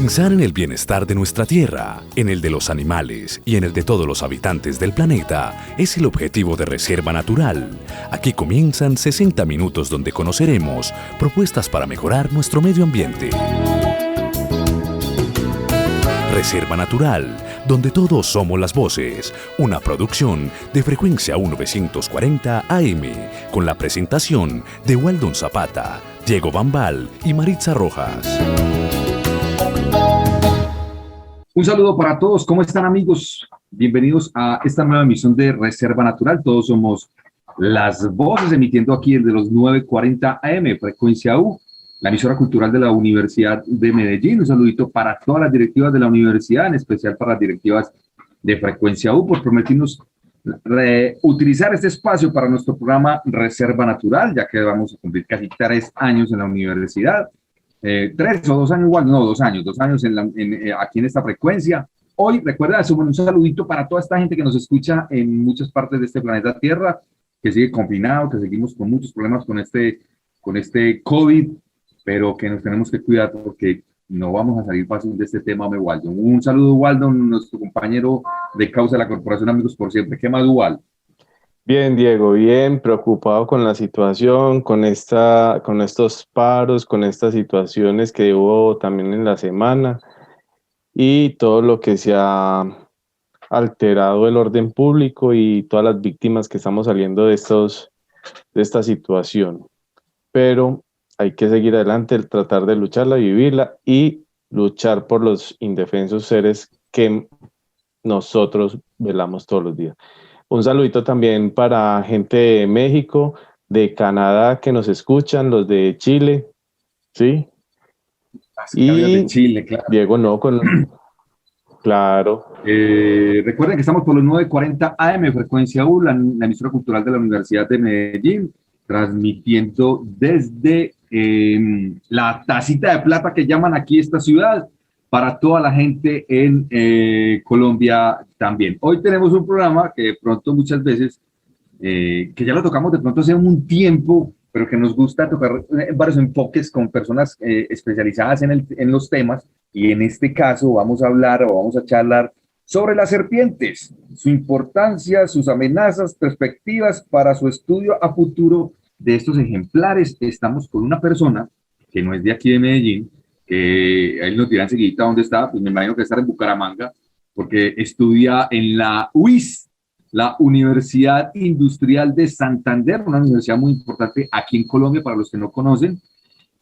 Pensar en el bienestar de nuestra Tierra, en el de los animales y en el de todos los habitantes del planeta es el objetivo de Reserva Natural. Aquí comienzan 60 minutos donde conoceremos propuestas para mejorar nuestro medio ambiente. Reserva Natural, donde todos somos las voces, una producción de Frecuencia 1940 AM, con la presentación de Waldon Zapata, Diego Bambal y Maritza Rojas. Un saludo para todos, ¿cómo están amigos? Bienvenidos a esta nueva emisión de Reserva Natural. Todos somos las voces emitiendo aquí desde los 940 AM, Frecuencia U, la emisora cultural de la Universidad de Medellín. Un saludito para todas las directivas de la universidad, en especial para las directivas de Frecuencia U, por permitirnos utilizar este espacio para nuestro programa Reserva Natural, ya que vamos a cumplir casi 3 años en la universidad. 3 o 2 años igual, no, 2 años aquí en esta frecuencia. Hoy, recuerda, un saludito para toda esta gente que nos escucha en muchas partes de este planeta Tierra, que sigue confinado, que seguimos con muchos problemas con este COVID, pero que nos tenemos que cuidar porque no vamos a salir fácil de este tema, Waldon. Un saludo, Waldon, nuestro compañero de causa de la Corporación Amigos por Siempre. ¿Qué más, Waldon? Bien, Diego, bien, preocupado con la situación, con estos paros, con estas situaciones que hubo también en la semana y todo lo que se ha alterado el orden público y todas las víctimas que estamos saliendo de esta situación. Pero hay que seguir adelante, tratar de lucharla, vivirla y luchar por los indefensos seres que nosotros velamos todos los días. Un saludito también para gente de México, de Canadá que nos escuchan, los de Chile, ¿sí? Y de Chile, claro. Diego, no, claro. Recuerden que estamos por los 940 AM, Frecuencia U, la emisora cultural de la Universidad de Medellín, transmitiendo desde la tacita de plata que llaman aquí esta ciudad, para toda la gente en Colombia también. Hoy tenemos un programa que de pronto muchas veces, que ya lo tocamos de pronto hace un tiempo, pero que nos gusta tocar varios enfoques con personas especializadas en los temas, y en este caso vamos a charlar sobre las serpientes, su importancia, sus amenazas, perspectivas para su estudio a futuro de estos ejemplares. Estamos con una persona que no es de aquí de Medellín, él nos dirá enseguida dónde está, pues me imagino que está en Bucaramanga, porque estudia en la UIS, la Universidad Industrial de Santander, una universidad muy importante aquí en Colombia, para los que no conocen.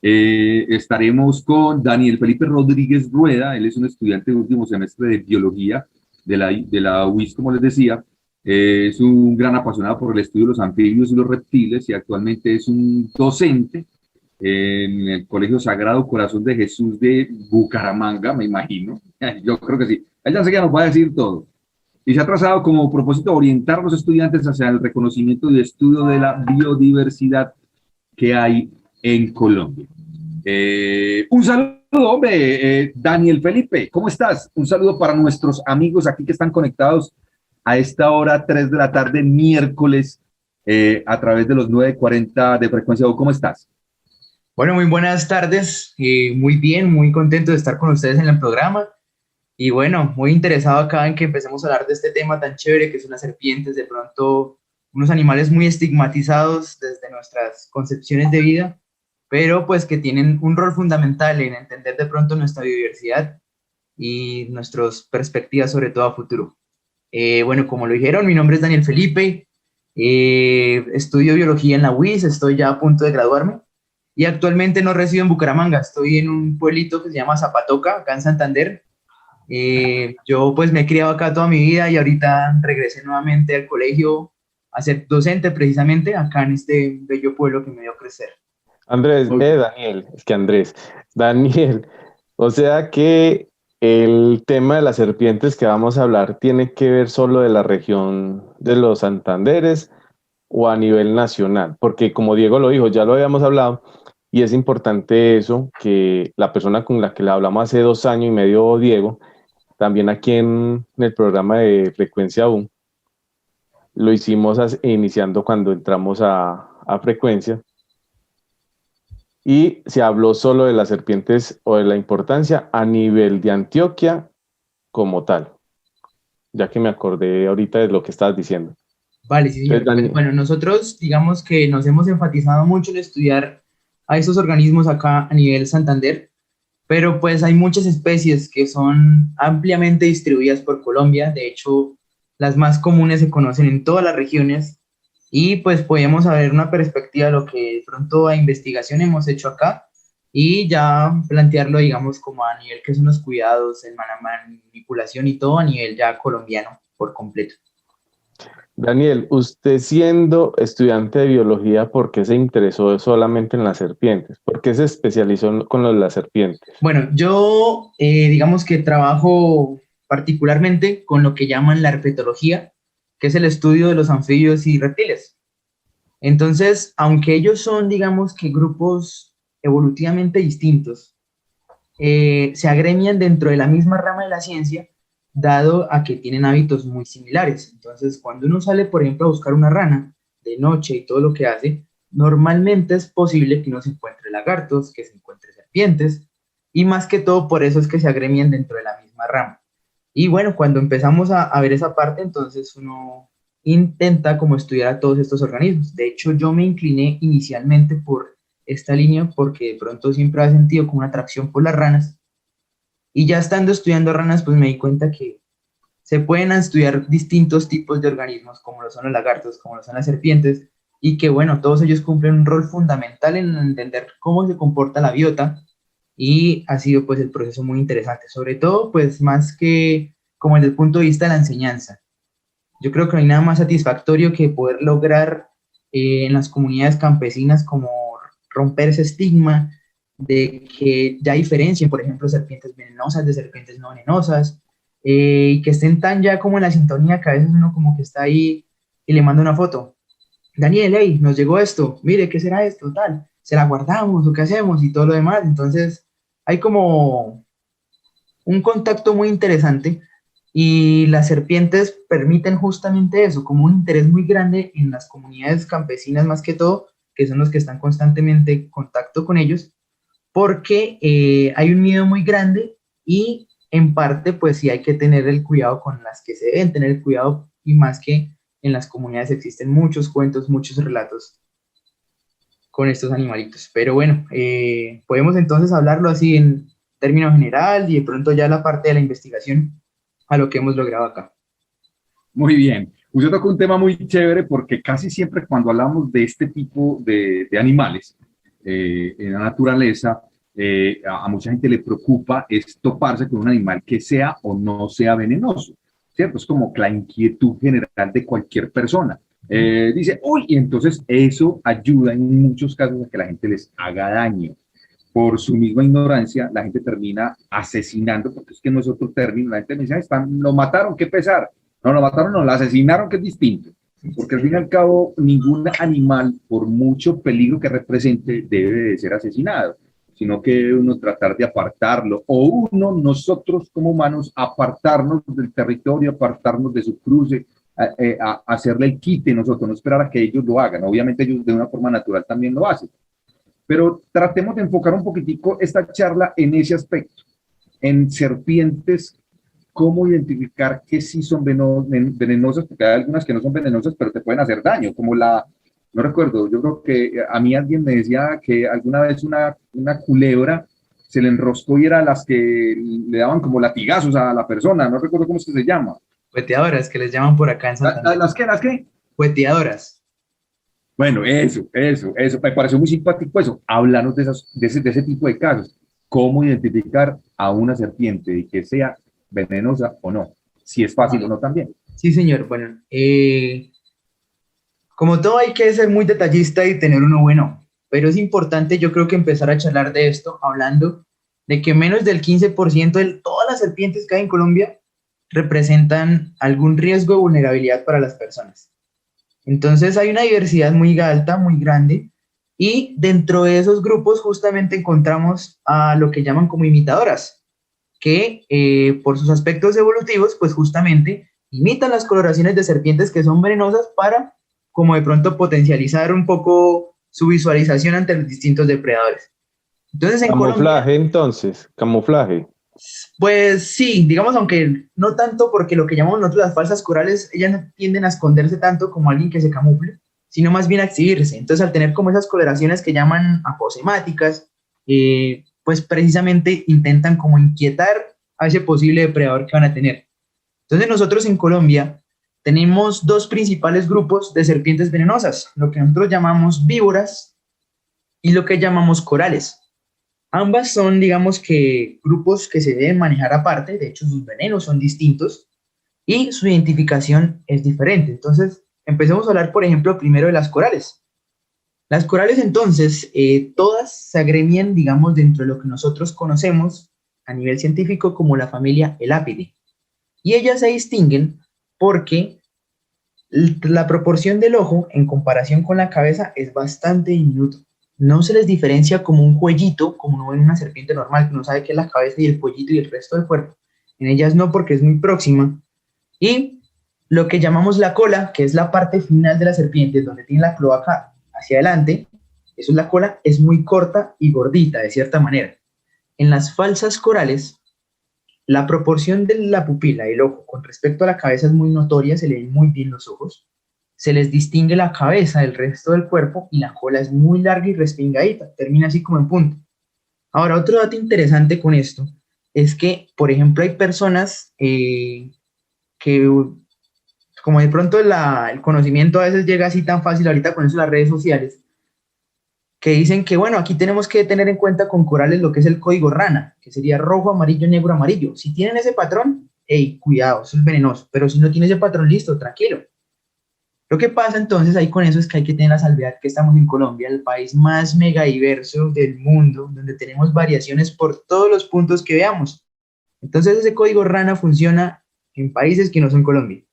Estaremos con Daniel Felipe Rodríguez Rueda. Él es un estudiante de último semestre de biología de la UIS, como les decía. Es un gran apasionado por el estudio de los anfibios y los reptiles, y actualmente es un docente en el Colegio Sagrado Corazón de Jesús de Bucaramanga, me imagino. Yo creo que sí. Ella enseguida nos va a decir todo. Y se ha trazado como propósito orientar a los estudiantes hacia el reconocimiento y estudio de la biodiversidad que hay en Colombia. Un saludo, hombre, Daniel Felipe, ¿cómo estás? Un saludo para nuestros amigos aquí que están conectados a esta hora, 3 de la tarde, miércoles, a través de los 940 de Frecuencia U. ¿Cómo estás? Bueno, muy buenas tardes, muy bien, muy contento de estar con ustedes en el programa y bueno, muy interesado acá en que empecemos a hablar de este tema tan chévere que son las serpientes, de pronto unos animales muy estigmatizados desde nuestras concepciones de vida, pero pues que tienen un rol fundamental en entender de pronto nuestra biodiversidad y nuestras perspectivas sobre todo a futuro. Bueno, como lo dijeron, mi nombre es Daniel Felipe, estudio biología en la UIS, estoy ya a punto de graduarme. Y actualmente no resido en Bucaramanga, estoy en un pueblito que se llama Zapatoca, acá en Santander. Yo pues me he criado acá toda mi vida y ahorita regresé nuevamente al colegio a ser docente precisamente acá en este bello pueblo que me dio crecer. Daniel, o sea que el tema de las serpientes que vamos a hablar tiene que ver solo de la región de los Santanderes o a nivel nacional, porque como Diego lo dijo, ya lo habíamos hablado. Y es importante eso, que la persona con la que le hablamos hace 2 años y medio, Diego, también aquí en el programa de Frecuencia U, lo hicimos iniciando cuando entramos a Frecuencia. y se habló solo de las serpientes o de la importancia a nivel de Antioquia como tal, ya que me acordé ahorita de lo que estabas diciendo. Vale, sí, señor. Entonces, Pues, bueno, nosotros digamos que nos hemos enfatizado mucho en estudiar a estos organismos acá a nivel Santander, pero pues hay muchas especies que son ampliamente distribuidas por Colombia. De hecho, las más comunes se conocen en todas las regiones y pues podemos saber una perspectiva de lo que de pronto a investigación hemos hecho acá y ya plantearlo, digamos, como a nivel que son los cuidados, el manipulación y todo a nivel ya colombiano por completo. Daniel, usted siendo estudiante de biología, ¿por qué se interesó solamente en las serpientes? ¿Por qué se especializó con lo de las serpientes? Bueno, yo digamos que trabajo particularmente con lo que llaman la herpetología, que es el estudio de los anfibios y reptiles. Entonces, aunque ellos son, digamos que grupos evolutivamente distintos, se agremian dentro de la misma rama de la ciencia, dado a que tienen hábitos muy similares. Entonces, cuando uno sale, por ejemplo, a buscar una rana de noche y todo lo que hace, normalmente es posible que uno se encuentre lagartos, que se encuentre serpientes, y más que todo por eso es que se agremian dentro de la misma rama. Y bueno, cuando empezamos a ver esa parte, entonces uno intenta como estudiar a todos estos organismos. De hecho, yo me incliné inicialmente por esta línea porque de pronto siempre he sentido como una atracción por las ranas. Y ya estando estudiando ranas, pues me di cuenta que se pueden estudiar distintos tipos de organismos, como lo son los lagartos, como lo son las serpientes, y que bueno, todos ellos cumplen un rol fundamental en entender cómo se comporta la biota, y ha sido pues el proceso muy interesante, sobre todo pues más que como desde el punto de vista de la enseñanza. Yo creo que no hay nada más satisfactorio que poder lograr en las comunidades campesinas como romper ese estigma de que ya diferencien, por ejemplo, serpientes venenosas de serpientes no venenosas, y que estén tan ya como en la sintonía que a veces uno como que está ahí y le manda una foto. Daniel, hey, nos llegó esto, mire, ¿qué será esto? Tal, ¿se la guardamos o qué hacemos? Y todo lo demás. Entonces, hay como un contacto muy interesante y las serpientes permiten justamente eso, como un interés muy grande en las comunidades campesinas más que todo, que son los que están constantemente en contacto con ellos, porque hay un miedo muy grande y en parte pues sí hay que tener el cuidado con las que se deben tener el cuidado y más que en las comunidades existen muchos cuentos, muchos relatos con estos animalitos. Pero bueno, podemos entonces hablarlo así en términos general y de pronto ya la parte de la investigación a lo que hemos logrado acá. Muy bien. Usted tocó un tema muy chévere porque casi siempre cuando hablamos de este tipo de animales en la naturaleza, a mucha gente le preocupa es toparse con un animal que sea o no sea venenoso, ¿cierto? Es como la inquietud general de cualquier persona. Dice, uy, y entonces eso ayuda en muchos casos a que la gente les haga daño. Por su misma ignorancia, la gente termina asesinando, porque es que no es otro término. La gente me dice, lo mataron, qué pesar. No, lo mataron, no, lo asesinaron, que es distinto. Porque al fin y al cabo, ningún animal, por mucho peligro que represente, debe de ser asesinado, sino que uno tratar de apartarlo, o nosotros como humanos, apartarnos del territorio, apartarnos de su cruce, hacerle el quite nosotros, no esperar a que ellos lo hagan. Obviamente ellos de una forma natural también lo hacen. Pero tratemos de enfocar un poquitico esta charla en ese aspecto, en serpientes, cómo identificar que sí son venenosas, porque hay algunas que no son venenosas, pero te pueden hacer daño, como no recuerdo, yo creo que a mí alguien me decía que alguna vez una culebra se le enroscó y era las que le daban como latigazos a la persona, no recuerdo cómo es que se llama. Hueteadoras, que les llaman por acá en Santander. ¿Las qué? Hueteadoras. Bueno, eso, me pareció muy simpático eso, háblanos de ese tipo de casos, cómo identificar a una serpiente y que sea venenosa o no, si es fácil o no también. Sí, señor, bueno, como todo hay que ser muy detallista y tener uno bueno, pero es importante yo creo que empezar a charlar de esto hablando de que menos del 15% de todas las serpientes que hay en Colombia representan algún riesgo de vulnerabilidad para las personas. Entonces hay una diversidad muy alta, muy grande, y dentro de esos grupos justamente encontramos a lo que llaman como imitadoras, que por sus aspectos evolutivos, pues justamente imitan las coloraciones de serpientes que son venenosas para como de pronto potencializar un poco su visualización ante los distintos depredadores. Entonces en Colombia, Camuflaje, entonces, camuflaje. pues sí, digamos, aunque no tanto porque lo que llamamos nosotros las falsas corales, ellas no tienden a esconderse tanto como alguien que se camufle, sino más bien a exhibirse. Entonces al tener como esas coloraciones que llaman aposemáticas, pues precisamente intentan como inquietar a ese posible depredador que van a tener. Entonces nosotros en Colombia tenemos dos principales grupos de serpientes venenosas, lo que nosotros llamamos víboras y lo que llamamos corales. Ambas son, digamos que, grupos que se deben manejar aparte, de hecho sus venenos son distintos y su identificación es diferente. Entonces, empecemos a hablar, por ejemplo, primero de las corales. Las corales, entonces, todas se agremian, digamos, dentro de lo que nosotros conocemos a nivel científico como la familia Elapidae. Y ellas se distinguen porque la proporción del ojo en comparación con la cabeza es bastante diminuta. No se les diferencia como un cuellito, como no en una serpiente normal, que no sabe qué es la cabeza y el cuellito y el resto del cuerpo. En ellas no, porque es muy próxima. Y lo que llamamos la cola, que es la parte final de la serpiente, donde tiene la cloaca hacia adelante, eso es la cola, es muy corta y gordita, de cierta manera. En las falsas corales, la proporción de la pupila y el ojo con respecto a la cabeza es muy notoria, se le ven muy bien los ojos, se les distingue la cabeza del resto del cuerpo y la cola es muy larga y respingadita, termina así como en punta. Ahora, otro dato interesante con esto es que, por ejemplo, hay personas que, como de pronto el conocimiento a veces llega así tan fácil ahorita con eso de las redes sociales, que dicen que, bueno, aquí tenemos que tener en cuenta con corales lo que es el código RANA, que sería rojo, amarillo, negro, amarillo. Si tienen ese patrón, hey, cuidado, eso es venenoso, pero si no tiene ese patrón, listo, tranquilo. Lo que pasa entonces ahí con eso es que hay que tener la salvedad que estamos en Colombia, el país más mega diverso del mundo, donde tenemos variaciones por todos los puntos que veamos. Entonces ese código RANA funciona en países que no son Colombia.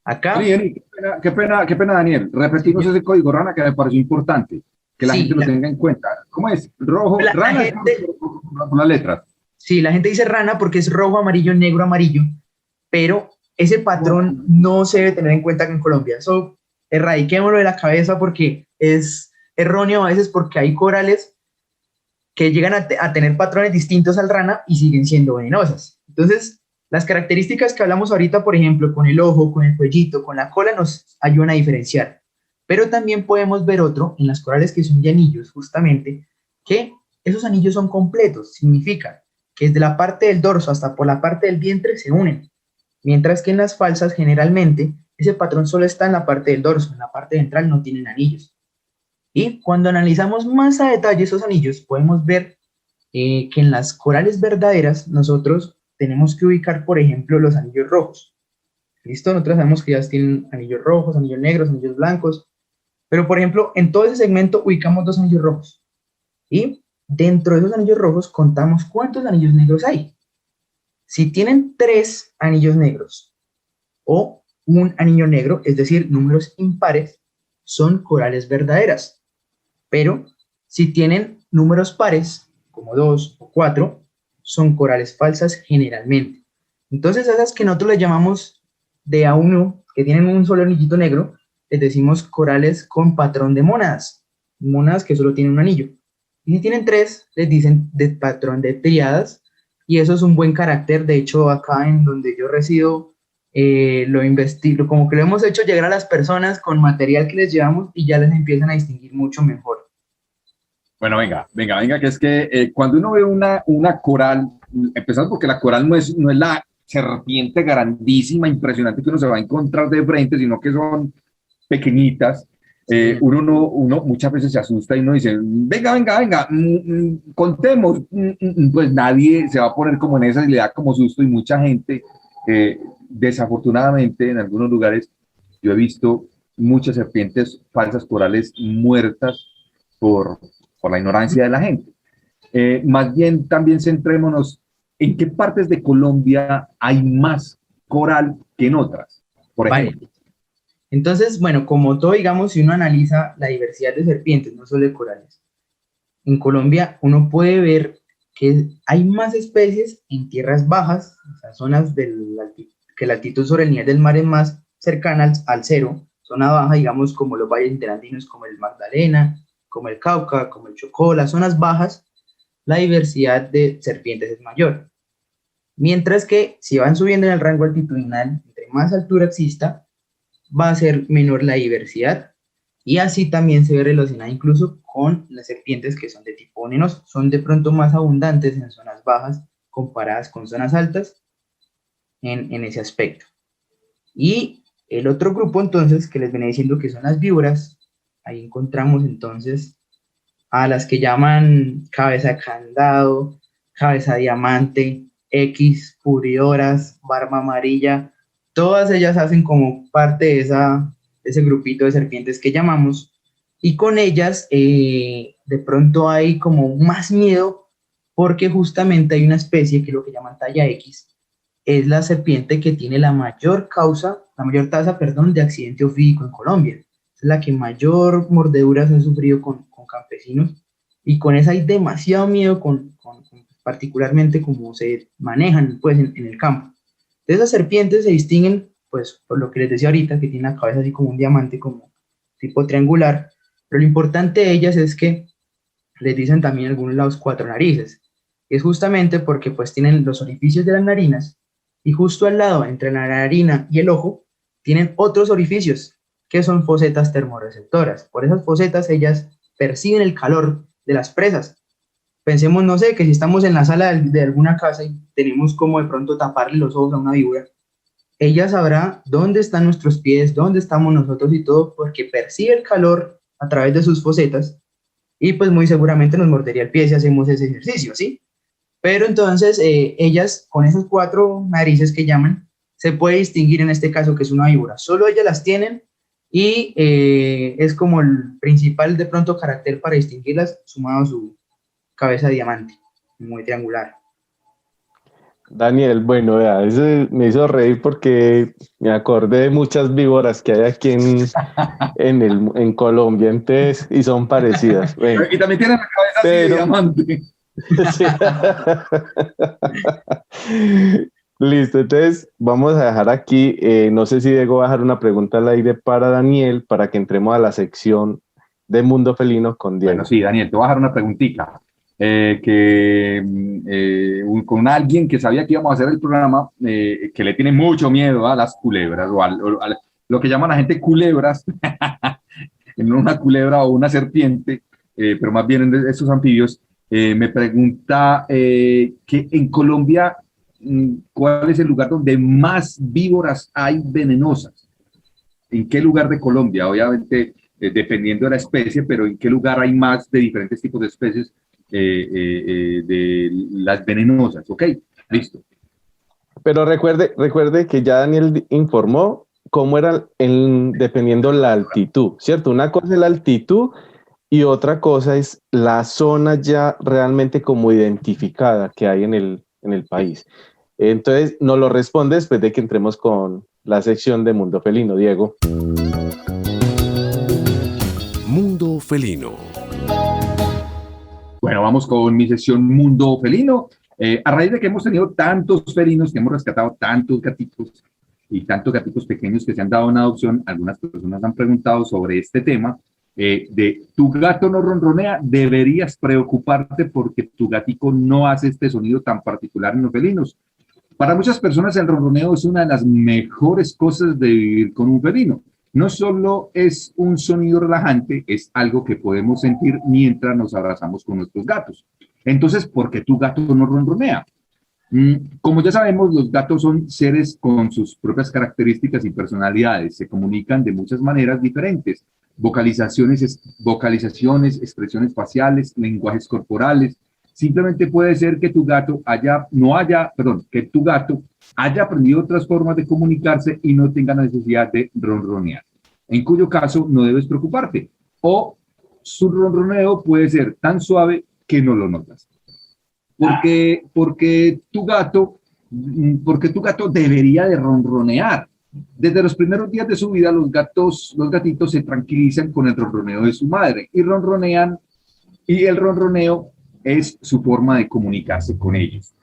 Acá... Daniel, qué pena, Daniel. Repetimos ese código RANA que me pareció importante, que la gente lo tenga en cuenta. ¿Cómo es? Rojo, RANA es por las letras. Sí, la gente dice RANA porque es rojo, amarillo, negro, amarillo, pero ese patrón no se debe tener en cuenta en Colombia. Eso erradiquémoslo de la cabeza porque es erróneo a veces porque hay corales que llegan a tener patrones distintos al rana y siguen siendo venenosas. Entonces, las características que hablamos ahorita, por ejemplo, con el ojo, con el cuellito, con la cola, nos ayudan a diferenciar. Pero también podemos ver otro en las corales que son de anillos, justamente, que esos anillos son completos. Significa que desde la parte del dorso hasta por la parte del vientre se unen. Mientras que en las falsas, generalmente, ese patrón solo está en la parte del dorso, en la parte ventral no tienen anillos. Y cuando analizamos más a detalle esos anillos, podemos ver que en las corales verdaderas nosotros tenemos que ubicar, por ejemplo, los anillos rojos. ¿Listo? Nosotros sabemos que ya tienen anillos rojos, anillos negros, anillos blancos, pero, por ejemplo, en todo ese segmento ubicamos dos anillos rojos. Y dentro de esos anillos rojos contamos cuántos anillos negros hay. Si tienen 3 anillos negros o un anillo negro, es decir, números impares, son corales verdaderas. Pero si tienen números pares, como 2 o 4, son corales falsas generalmente. Entonces, esas que nosotros les llamamos de A1, que tienen un solo anillito negro, les decimos corales con patrón de mónadas, mónadas que solo tienen un anillo. Y si tienen 3, les dicen de patrón de tríadas, y eso es un buen carácter. De hecho, acá en donde yo resido, lo investigo, como que lo hemos hecho llegar a las personas con material que les llevamos y ya les empiezan a distinguir mucho mejor. Bueno, venga, que es que cuando uno ve una coral, empezando porque la coral no es la serpiente grandísima, impresionante que uno se va a encontrar de frente, sino que son pequeñitas. Uno muchas veces se asusta y uno dice, venga, contemos. Pues nadie se va a poner como en esa y le da como susto, y mucha gente, desafortunadamente, en algunos lugares, yo he visto muchas serpientes falsas corales muertas por la ignorancia de la gente. Más bien, también centrémonos en qué partes de Colombia hay más coral que en otras, por ejemplo. Vale. Entonces, bueno, como todo, digamos, si uno analiza la diversidad de serpientes, no solo de corales, en Colombia uno puede ver que hay más especies en tierras bajas, o sea, zonas que la altitud sobre el nivel del mar es más cercana al cero, zona baja, digamos, como los valles interandinos, como el Magdalena, como el Cauca, como el Chocó, las zonas bajas, la diversidad de serpientes es mayor. Mientras que si van subiendo en el rango altitudinal, entre más altura exista, va a ser menor la diversidad. Y así también se ve relacionada incluso con las serpientes que son de tipo venenoso. Son de pronto más abundantes en zonas bajas comparadas con zonas altas en ese aspecto. Y el otro grupo entonces que les venía diciendo que son las víboras, ahí encontramos entonces a las que llaman cabeza de candado, cabeza diamante, X, pudridoras, barba amarilla. Todas ellas hacen como parte de ese grupito de serpientes que llamamos, y con ellas de pronto hay como más miedo porque justamente hay una especie que es lo que llaman talla X, es la serpiente que tiene la mayor tasa, de accidente ofídico en Colombia. Es la que mayor mordeduras ha sufrido con campesinos, y con esa hay demasiado miedo particularmente cómo se manejan pues en el campo. De esas serpientes se distinguen pues por lo que les decía ahorita, que tiene la cabeza así como un diamante, como tipo triangular, pero lo importante de ellas es que les dicen también en algunos lados 4 narices. Es justamente porque pues tienen los orificios de las narinas, y justo al lado, entre la narina y el ojo, tienen otros orificios, que son fosetas termorreceptoras. Por esas fosetas ellas perciben el calor de las presas. Pensemos, no sé, que si estamos en la sala de alguna casa y tenemos como de pronto taparle los ojos a una víbora, ella sabrá dónde están nuestros pies, dónde estamos nosotros y todo, porque percibe el calor a través de sus fosetas, y pues muy seguramente nos mordería el pie si hacemos ese ejercicio, ¿sí? Pero entonces ellas, con esas 4 narices que llaman, se puede distinguir en este caso que es una víbora. Solo ellas las tienen, y es como el principal de pronto carácter para distinguirlas, sumado a su cabeza de diamante, muy triangular. Daniel, bueno, vea, eso me hizo reír porque me acordé de muchas víboras que hay aquí en Colombia, entonces, y son parecidas. Bueno, y también tienen la cabeza así de diamante. Sí. Listo, entonces vamos a dejar aquí, no sé si Diego va a dejar una pregunta al aire para Daniel, para que entremos a la sección de Mundo Felino con Diego. Bueno, sí, Daniel, te voy a dejar una preguntita. Con alguien que sabía que íbamos a hacer el programa, que le tiene mucho miedo a las culebras, o a lo que llaman la gente culebras, no una culebra o una serpiente, pero más bien de esos anfibios, me pregunta que en Colombia, ¿cuál es el lugar donde más víboras hay venenosas? ¿En qué lugar de Colombia? Obviamente, dependiendo de la especie, pero ¿en qué lugar hay más de diferentes tipos de especies de las venenosas? Ok, listo. Pero recuerde que ya Daniel informó cómo era dependiendo la altitud, ¿cierto? Una cosa es la altitud y otra cosa es la zona ya realmente como identificada que hay en el país. Entonces, nos lo responde después de que entremos con la sección de Mundo Felino, Diego. Mundo Felino. Bueno, vamos con mi sección Mundo Felino. A raíz de que hemos tenido tantos felinos, que hemos rescatado tantos gatitos y tantos gatitos pequeños que se han dado en adopción, algunas personas han preguntado sobre este tema de tu gato no ronronea, deberías preocuparte porque tu gatico no hace este sonido tan particular en los felinos. Para muchas personas el ronroneo es una de las mejores cosas de vivir con un felino. No solo es un sonido relajante, es algo que podemos sentir mientras nos abrazamos con nuestros gatos. Entonces, ¿por qué tu gato no ronronea? Como ya sabemos, los gatos son seres con sus propias características y personalidades. Se comunican de muchas maneras diferentes. Vocalizaciones, expresiones faciales, lenguajes corporales. Simplemente puede ser que tu gato haya aprendido otras formas de comunicarse y no tenga necesidad de ronronear, en cuyo caso no debes preocuparte. O su ronroneo puede ser tan suave que no lo notas. Porque tu gato debería de ronronear. Desde los primeros días de su vida, los gatitos se tranquilizan con el ronroneo de su madre y ronronean, y el ronroneo es su forma de comunicarse con ellos.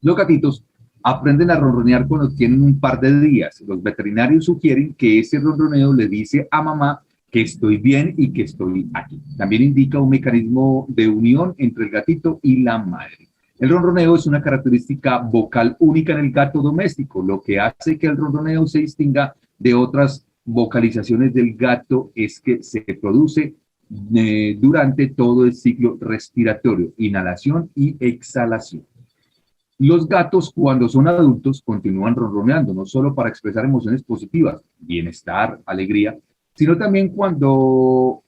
Los gatitos aprenden a ronronear cuando tienen un par de días. Los veterinarios sugieren que ese ronroneo le dice a mamá que estoy bien y que estoy aquí. También indica un mecanismo de unión entre el gatito y la madre. El ronroneo es una característica vocal única en el gato doméstico, lo que hace que el ronroneo se distinga de otras vocalizaciones del gato es que se produce durante todo el ciclo respiratorio, inhalación y exhalación. Los gatos, cuando son adultos, continúan ronroneando, no solo para expresar emociones positivas, bienestar, alegría, sino también cuando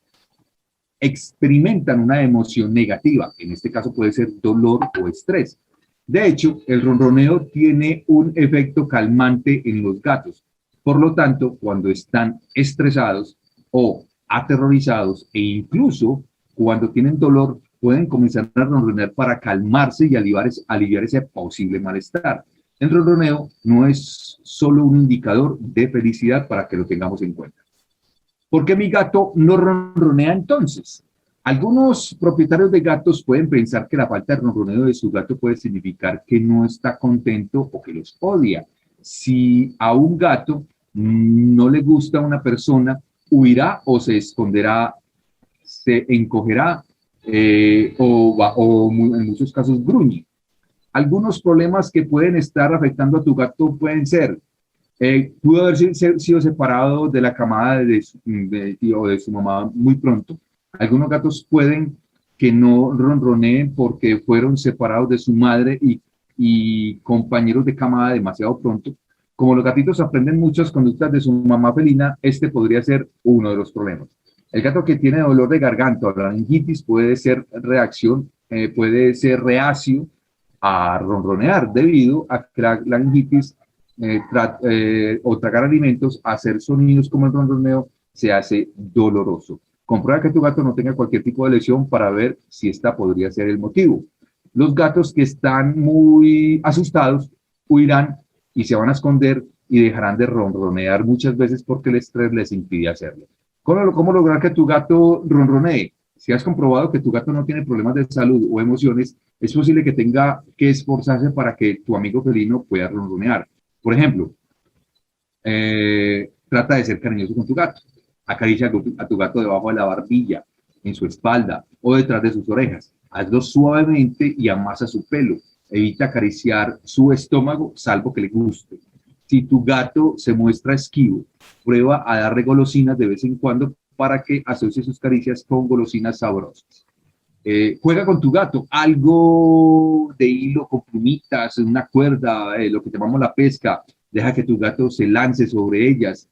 experimentan una emoción negativa. En este caso puede ser dolor o estrés. De hecho, el ronroneo tiene un efecto calmante en los gatos. Por lo tanto, cuando están estresados o aterrorizados e incluso cuando tienen dolor, pueden comenzar a ronronear para calmarse y aliviar ese posible malestar. El ronroneo no es solo un indicador de felicidad para que lo tengamos en cuenta. ¿Por qué mi gato no ronronea entonces? Algunos propietarios de gatos pueden pensar que la falta de ronroneo de su gato puede significar que no está contento o que los odia. Si a un gato no le gusta una persona, huirá o se esconderá, se encogerá o en muchos casos gruñe. Algunos problemas que pueden estar afectando a tu gato pueden ser pudo haber sido separado de la camada o de su mamá muy pronto. Algunos gatos pueden que no ronroneen porque fueron separados de su madre y compañeros de camada demasiado pronto. Como los gatitos aprenden muchas conductas de su mamá felina, este podría ser uno de los problemas. El gato que tiene dolor de garganta o laringitis puede ser reacio a ronronear debido a que la laringitis o tragar alimentos, hacer sonidos como el ronroneo se hace doloroso. Comprueba que tu gato no tenga cualquier tipo de lesión para ver si esta podría ser el motivo. Los gatos que están muy asustados huirán y se van a esconder y dejarán de ronronear muchas veces porque el estrés les impide hacerlo. ¿Cómo lograr que tu gato ronronee? Si has comprobado que tu gato no tiene problemas de salud o emociones, es posible que tenga que esforzarse para que tu amigo felino pueda ronronear. Por ejemplo, trata de ser cariñoso con tu gato. Acaricia a tu gato debajo de la barbilla, en su espalda o detrás de sus orejas. Hazlo suavemente y amasa su pelo. Evita acariciar su estómago, salvo que le guste. Si tu gato se muestra esquivo, prueba a darle golosinas de vez en cuando para que asocie sus caricias con golosinas sabrosas. Juega con tu gato, algo de hilo con plumitas, una cuerda, lo que llamamos la pesca. Deja que tu gato se lance sobre ellas.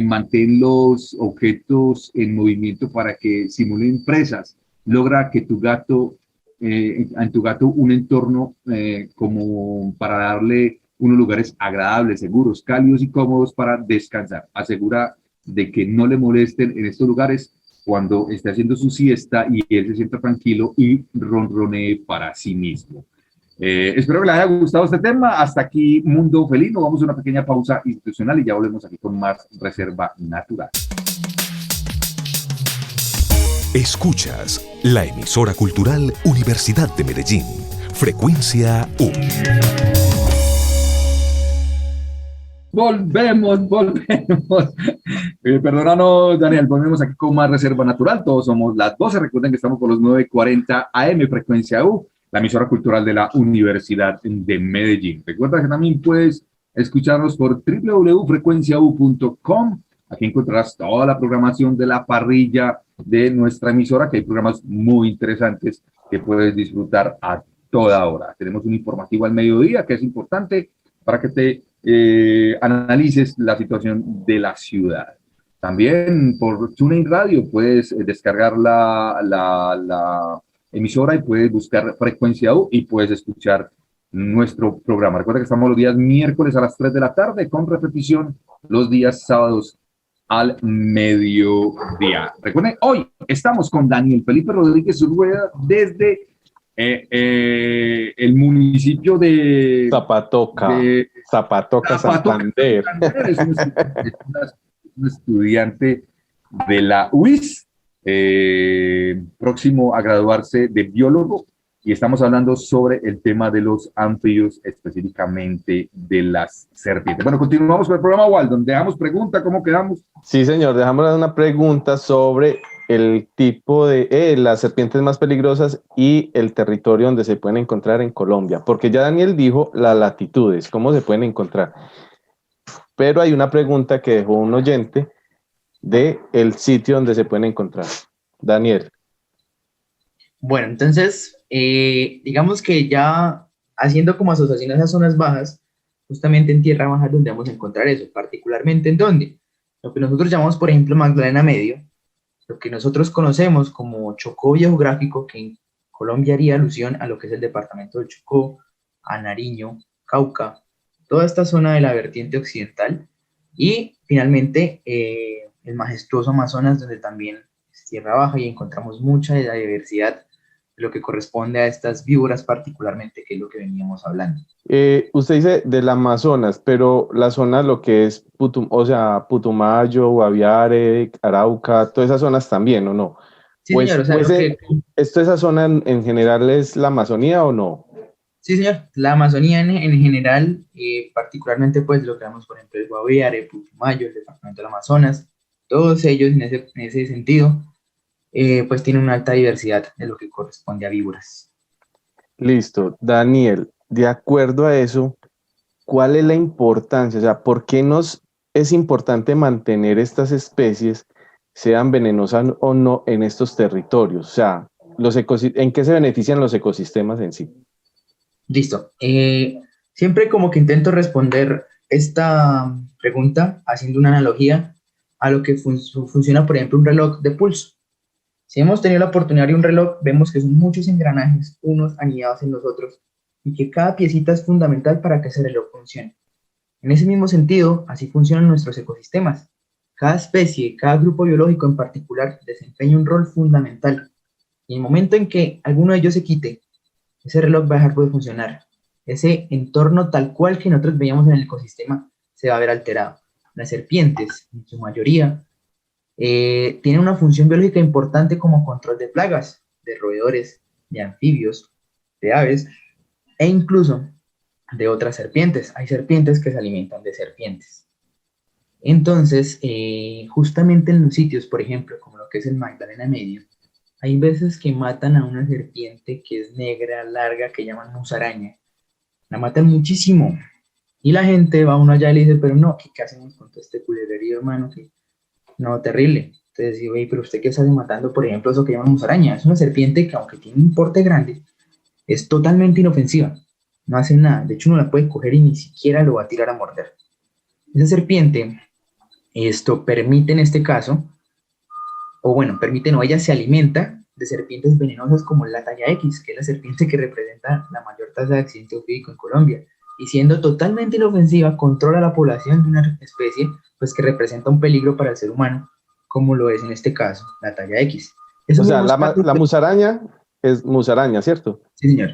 Mantén los objetos en movimiento para que simulen presas. Logra que tu gato, en tu gato un entorno como para darle unos lugares agradables, seguros, cálidos y cómodos para descansar. Asegura de que no le molesten en estos lugares cuando esté haciendo su siesta y él se sienta tranquilo y ronronee para sí mismo. Espero que les haya gustado este tema. Hasta aquí, Mundo Felino. Vamos a una pequeña pausa institucional y ya volvemos aquí con más Reserva Natural. Escuchas la emisora cultural Universidad de Medellín, Frecuencia U. Volvemos. Perdónanos, Daniel, volvemos aquí con más Reserva Natural. Todos somos las 12. Recuerden que estamos por los 9:40 AM, Frecuencia U, la emisora cultural de la Universidad de Medellín. Recuerda que también puedes escucharnos por www.frecuenciau.com. Aquí encontrarás toda la programación de la parrilla de nuestra emisora, que hay programas muy interesantes que puedes disfrutar a toda hora. Tenemos un informativo al mediodía que es importante para que te analices la situación de la ciudad. También por TuneIn Radio puedes descargar la emisora y puedes buscar Frecuencia U y puedes escuchar nuestro programa. Recuerda que estamos los días miércoles a las 3 de la tarde con repetición los días sábados al mediodía. Recuerden, hoy estamos con Daniel Felipe Rodríguez Rueda desde el municipio de Zapatoca, Santander. Es un estudiante de la UIS, próximo a graduarse de biólogo y estamos hablando sobre el tema de los anfibios, específicamente de las serpientes. Bueno, continuamos con el programa, Waldon. ¿Dejamos pregunta? ¿Cómo quedamos? Sí, señor, dejamos una pregunta sobre el tipo de las serpientes más peligrosas y el territorio donde se pueden encontrar en Colombia, porque ya Daniel dijo las latitudes, cómo se pueden encontrar. Pero hay una pregunta que dejó un oyente de el sitio donde se pueden encontrar. Daniel. Bueno, entonces, digamos que ya haciendo como asociación a esas zonas bajas, justamente en tierra baja es donde vamos a encontrar eso, particularmente en donde lo que nosotros llamamos, por ejemplo, Magdalena Medio, lo que nosotros conocemos como Chocó geográfico, que en Colombia haría alusión a lo que es el departamento del Chocó, a Nariño, Cauca, toda esta zona de la vertiente occidental, y finalmente el majestuoso Amazonas, donde también es tierra baja y encontramos mucha de la diversidad de lo que corresponde a estas víboras particularmente, que es lo que veníamos hablando. Usted dice del Amazonas, pero la zona, lo que es Putumayo, Guaviare, Arauca, todas esas zonas también, ¿o no? Sí, señor, o sea, ¿Esa zona en general es la Amazonía o no? Sí, señor, la Amazonía en general, particularmente pues lo que vemos, por ejemplo, el Guaviare, el Putumayo, el departamento del Amazonas, todos ellos en ese sentido, pues tienen una alta diversidad de lo que corresponde a víboras. Listo, Daniel, de acuerdo a eso, ¿cuál es la importancia? O sea, ¿por qué es importante mantener estas especies, sean venenosas o no, en estos territorios? O sea, ¿en qué se benefician los ecosistemas en sí? Listo. Siempre como que intento responder esta pregunta haciendo una analogía a lo que funciona, por ejemplo, un reloj de pulso. Si hemos tenido la oportunidad de un reloj, vemos que son muchos engranajes, unos anidados en los otros, y que cada piecita es fundamental para que ese reloj funcione. En ese mismo sentido, así funcionan nuestros ecosistemas. Cada especie, cada grupo biológico en particular, desempeña un rol fundamental. Y en el momento en que alguno de ellos se quite, ese reloj va a dejar de funcionar. Ese entorno tal cual que nosotros veíamos en el ecosistema se va a ver alterado. Las serpientes, en su mayoría, tienen una función biológica importante como control de plagas, de roedores, de anfibios, de aves e incluso de otras serpientes. Hay serpientes que se alimentan de serpientes. Entonces, justamente en los sitios, por ejemplo, como lo que es el Magdalena Medio, hay veces que matan a una serpiente que es negra, larga, que llaman musaraña. La matan muchísimo. Y la gente va uno allá y le dice, pero no, ¿qué hacemos con todo este culebrerío, hermano? No, terrible. Entonces digo, pero ¿usted qué está matando, por ejemplo, eso que llaman musaraña? Es una serpiente que, aunque tiene un porte grande, es totalmente inofensiva. No hace nada. De hecho, uno la puede coger y ni siquiera lo va a tirar a morder. Esa serpiente, esto permite en este caso, o bueno, permite no, ella se alimenta de serpientes venenosas como la talla X, que es la serpiente que representa la mayor tasa de accidente ofídico en Colombia, y siendo totalmente inofensiva, controla la población de una especie pues que representa un peligro para el ser humano, como lo es en este caso, la talla X. O sea, la musaraña es musaraña, ¿cierto? Sí, señor.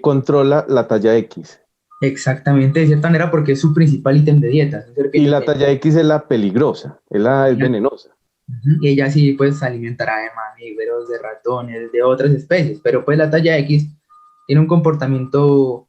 Controla la talla X. Exactamente, de cierta manera, porque es su principal ítem de dieta. Y la talla X es la peligrosa, es venenosa. Y ella sí pues alimentará de mamíferos, de ratones, de otras especies, pero pues la talla X tiene un comportamiento,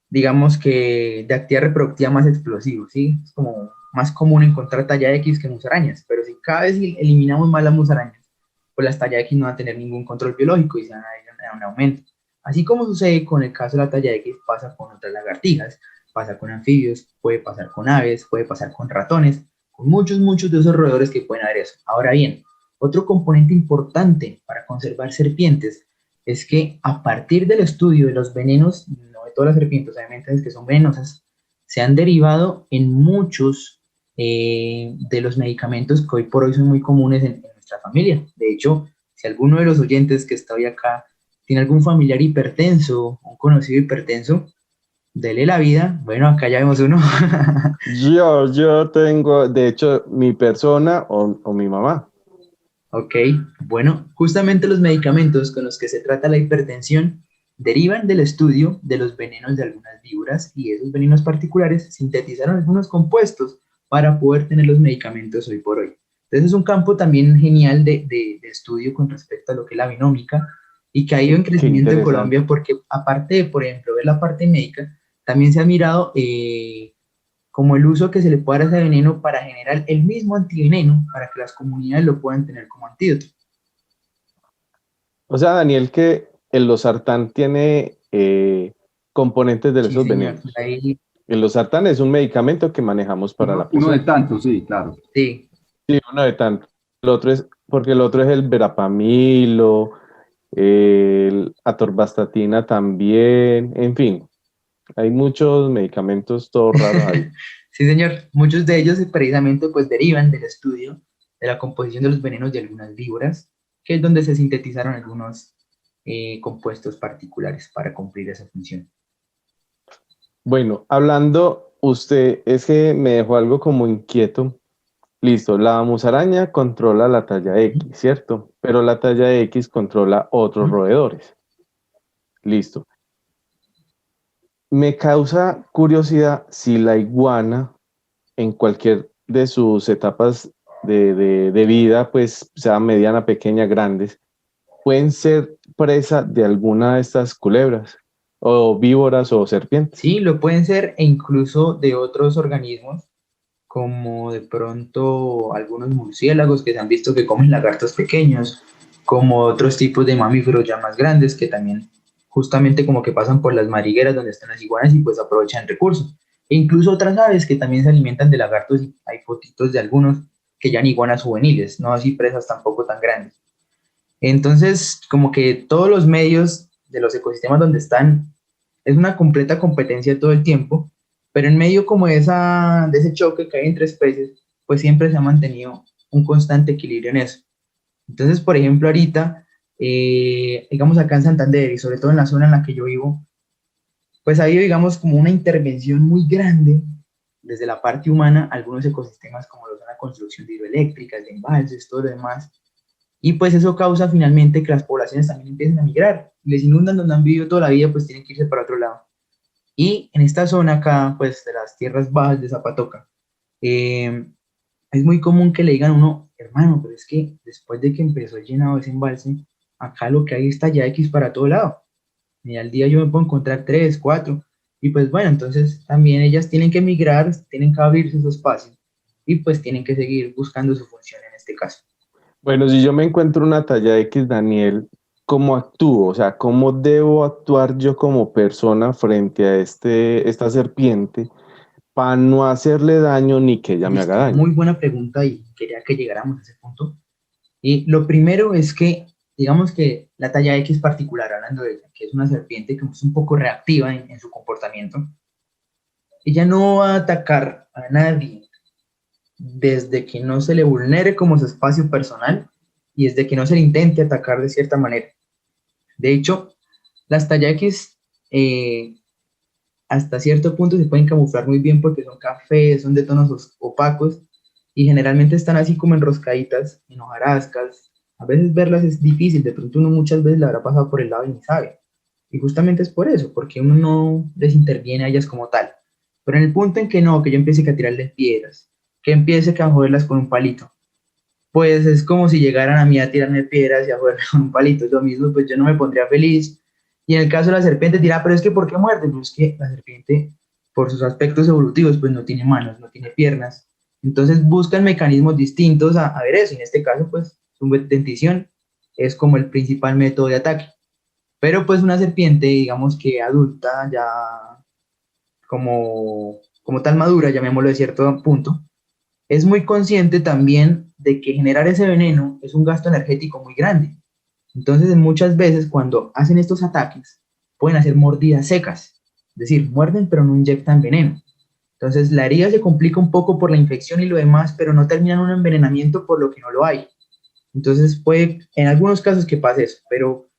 digamos que de actividad reproductiva más explosivo, ¿sí? Es como más común encontrar talla X que musarañas, pero si cada vez eliminamos más las musarañas, pues la talla X no va a tener ningún control biológico y se van a ir en un aumento. Así como sucede con el caso de la talla X, pasa con otras lagartijas, pasa con anfibios, puede pasar con aves, puede pasar con ratones, con muchos de esos roedores que pueden haber eso. Ahora bien, otro componente importante para conservar serpientes es que a partir del estudio de los venenos, no de todas las serpientes, obviamente es que son venenosas, se han derivado en muchos de los medicamentos que hoy por hoy son muy comunes en nuestra familia. De hecho, si alguno de los oyentes que está hoy acá tiene algún familiar hipertenso, un conocido hipertenso, dele la vida. Bueno, acá ya vemos uno. Yo tengo, de hecho, mi persona o mi mamá. Ok, bueno, justamente los medicamentos con los que se trata la hipertensión derivan del estudio de los venenos de algunas víboras y esos venenos particulares sintetizaron algunos compuestos para poder tener los medicamentos hoy por hoy. Entonces es un campo también genial de estudio con respecto a lo que es la binómica y que ha ido en Qué crecimiento en interesante. Colombia porque aparte de, por ejemplo, ver la parte médica, también se ha mirado como el uso que se le puede dar a ese veneno para generar el mismo antiveneno para que las comunidades lo puedan tener como antídoto. O sea, Daniel, que el losartán tiene componentes de Sí, esos señor. venenos. Ahí, El losartán es un medicamento que manejamos para la Uno de presión. tantos, sí, claro. sí. Sí, uno de tanto. El otro es, porque el otro es el verapamilo, el atorvastatina también, en fin, hay muchos medicamentos todos raros ahí. Sí, señor. Muchos de ellos precisamente pues derivan del estudio de la composición de los venenos de algunas víboras, que es donde se sintetizaron algunos compuestos particulares para cumplir esa función. Bueno, hablando, usted es que me dejó algo como inquieto. Listo, la musaraña controla la talla X, ¿cierto? Pero la talla X controla otros Ujú. roedores. Listo. Me causa curiosidad si la iguana en cualquier de sus etapas de vida, pues sea mediana, pequeña, grandes, pueden ser presa de alguna de estas culebras o víboras o serpientes. Sí, lo pueden ser e incluso de otros organismos, como de pronto algunos murciélagos que se han visto que comen lagartos pequeños, como otros tipos de mamíferos ya más grandes que también justamente como que pasan por las madrigueras donde están las iguanas y pues aprovechan recursos. E incluso otras aves que también se alimentan de lagartos y hay fotitos de algunos que ya han iguanas juveniles, no así presas tampoco tan grandes. Entonces, como que todos los medios de los ecosistemas donde están es una completa competencia todo el tiempo, pero en medio como de ese choque que hay entre especies, pues siempre se ha mantenido un constante equilibrio en eso. Entonces, por ejemplo, ahorita, digamos acá en Santander y sobre todo en la zona en la que yo vivo, pues ha habido, digamos, como una intervención muy grande desde la parte humana, algunos ecosistemas como lo son la construcción de hidroeléctricas, de embalses, todo lo demás, y pues eso causa finalmente que las poblaciones también empiecen a migrar. Les inundan donde han vivido toda la vida, pues tienen que irse para otro lado. Y en esta zona acá, pues de las tierras bajas de Zapatoca, eh, es muy común que le digan a uno, hermano, pero es que después de que empezó el llenado de ese embalse, acá lo que hay está ya X para todo lado. Y al día yo me puedo encontrar tres, cuatro. Y pues bueno, entonces también ellas tienen que migrar, tienen que abrirse su espacio y pues tienen que seguir buscando su función en este caso. Bueno, si yo me encuentro una talla X, Daniel, ¿cómo actúo? O sea, ¿cómo debo actuar yo como persona frente a esta serpiente para no hacerle daño ni que ella me haga Listo, daño? muy buena pregunta y quería que llegáramos a ese punto. Y lo primero es que, digamos que la talla X particular, hablando de ella, que es una serpiente que es un poco reactiva en su comportamiento, ella no va a atacar a nadie desde que no se le vulnere como su espacio personal y desde que no se le intente atacar de cierta manera. De hecho, las talla X hasta cierto punto se pueden camuflar muy bien porque son cafés, son de tonos opacos y generalmente están así como enroscaditas en hojarascas. A veces verlas es difícil, de pronto uno muchas veces la habrá pasado por el lado y ni sabe. Y justamente es por eso, porque uno no les interviene a ellas como tal. Pero en el punto en que no, que yo empiece a tirarles piedras, que empiece a joderlas con un palito, pues es como si llegaran a mí a tirarme piedras y a joderme con un palito. Yo mismo, pues yo no me pondría feliz. Y en el caso de la serpiente dirá, pero es que ¿por qué muerde? Pues es que la serpiente, por sus aspectos evolutivos, pues no tiene manos, no tiene piernas. Entonces buscan mecanismos distintos a ver eso. Y en este caso, pues su dentición es como el principal método de ataque. Pero pues una serpiente, digamos que adulta, ya como tal madura, llamémoslo de cierto punto, es muy consciente también de que generar ese veneno es un gasto energético muy grande. Entonces, muchas veces cuando hacen estos ataques, pueden hacer mordidas secas, es decir, muerden pero no inyectan veneno. Entonces, la herida se complica un poco por la infección y lo demás, pero no terminan un envenenamiento por lo que no lo hay. Entonces, puede en algunos casos que pase eso, pero